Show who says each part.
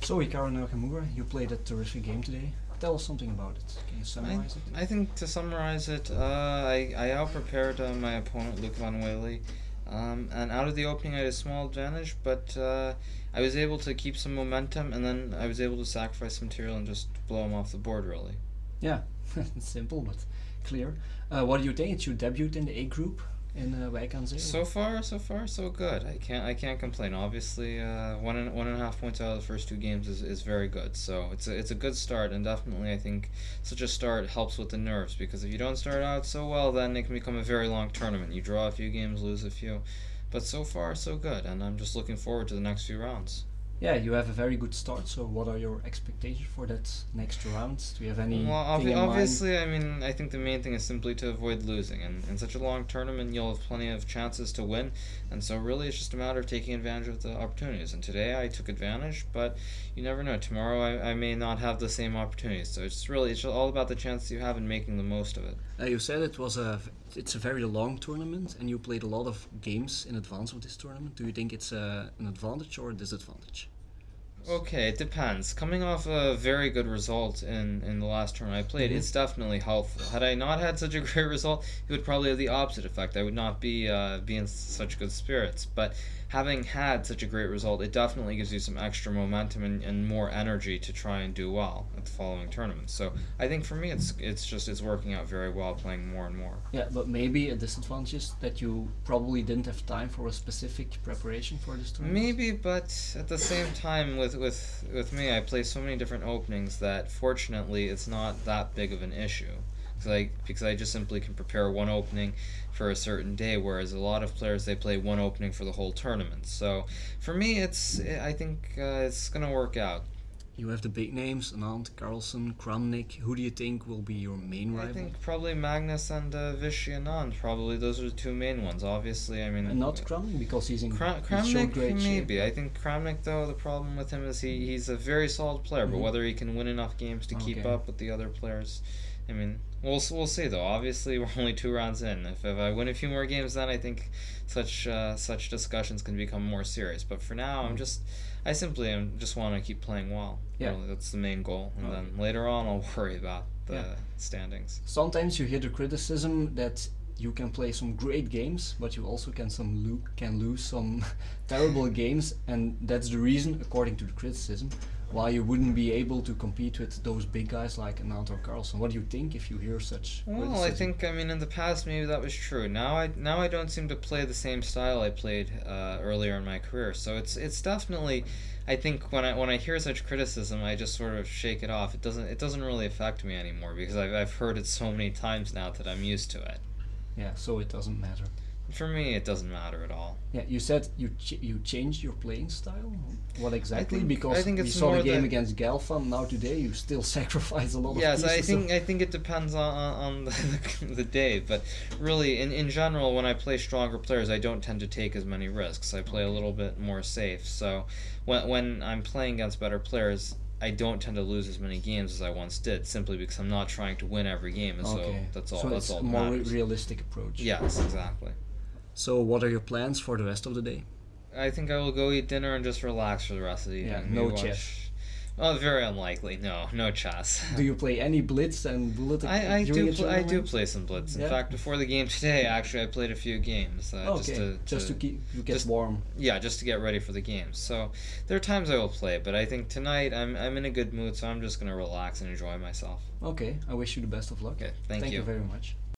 Speaker 1: So, Hikaru Nakamura, you played a terrific game today. Tell us something about it. Can you summarize it?
Speaker 2: I think to summarize it, I out-prepared my opponent, Luke Van Whaley. And out of the opening, I had a small advantage, but I was able to keep some momentum, and then I was able to sacrifice some material and just blow him off the board, really.
Speaker 1: Yeah, simple but clear. What do you think? It's your debut in the A group in Wijk aan Zee?
Speaker 2: So far, so good. I can't complain. Obviously, one and a half points out of the first two games is very good. So it's a good start, and definitely I think such a start helps with the nerves, because if you don't start out so well, then it can become a very long tournament. You draw a few games, lose a few, but so far so good, and I'm just looking forward to the next few rounds.
Speaker 1: Yeah, you have a very good start. So, what are your expectations for that next round? Do you have any?
Speaker 2: Well, obviously, I mean, I think the main thing is simply to avoid losing. And in such a long tournament, you'll have plenty of chances to win. And so, really, it's just a matter of taking advantage of the opportunities. And today, I took advantage, but you never know. Tomorrow, I may not have the same opportunities. So it's all about the chance you have and making the most of it.
Speaker 1: You said it's a very long tournament, and you played a lot of games in advance of this tournament. Do you think it's an advantage or a disadvantage?
Speaker 2: Okay, it depends. Coming off a very good result in the last tournament I played, it's definitely helpful. Had I not had such a great result, it would probably have the opposite effect. I would not be in such good spirits. But having had such a great result, it definitely gives you some extra momentum and more energy to try and do well at the following tournament. So I think for me, it's working out very well, playing more and more.
Speaker 1: Yeah, but maybe a disadvantage is that you probably didn't have time for a specific preparation for this tournament.
Speaker 2: Maybe, but at the same time, with me, I play so many different openings that fortunately it's not that big of an issue. Because I just simply can prepare one opening for a certain day, whereas a lot of players, they play one opening for the whole tournament. So for me, I think it's gonna work out.
Speaker 1: You have the big names: Anand, Carlsen, Kramnik. Who do you think will be your main rival?
Speaker 2: I think probably Magnus and Vishy Anand. Probably those are the two main ones. Obviously, I mean.
Speaker 1: And not Kramnik, because he's in
Speaker 2: Kramnik,
Speaker 1: great
Speaker 2: maybe.
Speaker 1: shape.
Speaker 2: I think Kramnik, though, the problem with him is he's a very solid player, but whether he can win enough games to keep up with the other players, I mean, we'll see though. Obviously, we're only 2 rounds in. If I win a few more games, then I think such discussions can become more serious. But for now, I simply just want to keep playing well.
Speaker 1: Yeah,
Speaker 2: really, that's the main goal, and then later on, I'll worry about the standings.
Speaker 1: Sometimes you hear the criticism that you can play some great games, but you also can lose some terrible games, and that's the reason, according to the criticism, why you wouldn't be able to compete with those big guys like Anand or Carlsen. What do you think if you hear such criticism?
Speaker 2: Well, I think, I mean, in the past maybe that was true. Now I don't seem to play the same style I played earlier in my career. So it's definitely, I think when I hear such criticism, I just sort of shake it off. It doesn't really affect me anymore, because I've heard it so many times now that I'm used to it.
Speaker 1: Yeah, so it doesn't matter.
Speaker 2: For me, it doesn't matter at all.
Speaker 1: Yeah, you said you changed your playing style. What exactly?
Speaker 2: I think
Speaker 1: we
Speaker 2: it's
Speaker 1: saw
Speaker 2: more
Speaker 1: the game
Speaker 2: that
Speaker 1: against Galfan. Now today, you still sacrifice a lot of
Speaker 2: Yes,
Speaker 1: pieces.
Speaker 2: I think it depends on the day, but really, in general, when I play stronger players, I don't tend to take as many risks. I play a little bit more safe. So when I'm playing against better players, I don't tend to lose as many games as I once did, simply because I'm not trying to win every game, and so that's all.
Speaker 1: So
Speaker 2: that's
Speaker 1: it's
Speaker 2: all
Speaker 1: a
Speaker 2: that
Speaker 1: more
Speaker 2: matters.
Speaker 1: realistic approach.
Speaker 2: Yes, exactly.
Speaker 1: So what are your plans for the rest of the day?
Speaker 2: I think I will go eat dinner and just relax for the rest of the evening.
Speaker 1: Yeah,
Speaker 2: Maybe
Speaker 1: no
Speaker 2: watch.
Speaker 1: chess.
Speaker 2: Well, very unlikely. No chess.
Speaker 1: Do you play any blitz and bullet?
Speaker 2: I
Speaker 1: during
Speaker 2: do
Speaker 1: a
Speaker 2: I do
Speaker 1: tournament?
Speaker 2: play some blitz. In
Speaker 1: Yeah.
Speaker 2: fact, before the game today, actually, I played a few games.
Speaker 1: Just to get warm.
Speaker 2: Yeah, just to get ready for the games. So there are times I will play, but I think tonight I'm in a good mood, so I'm just gonna relax and enjoy myself.
Speaker 1: Okay, I wish you the best of luck.
Speaker 2: Okay, thank
Speaker 1: you
Speaker 2: you.
Speaker 1: very much.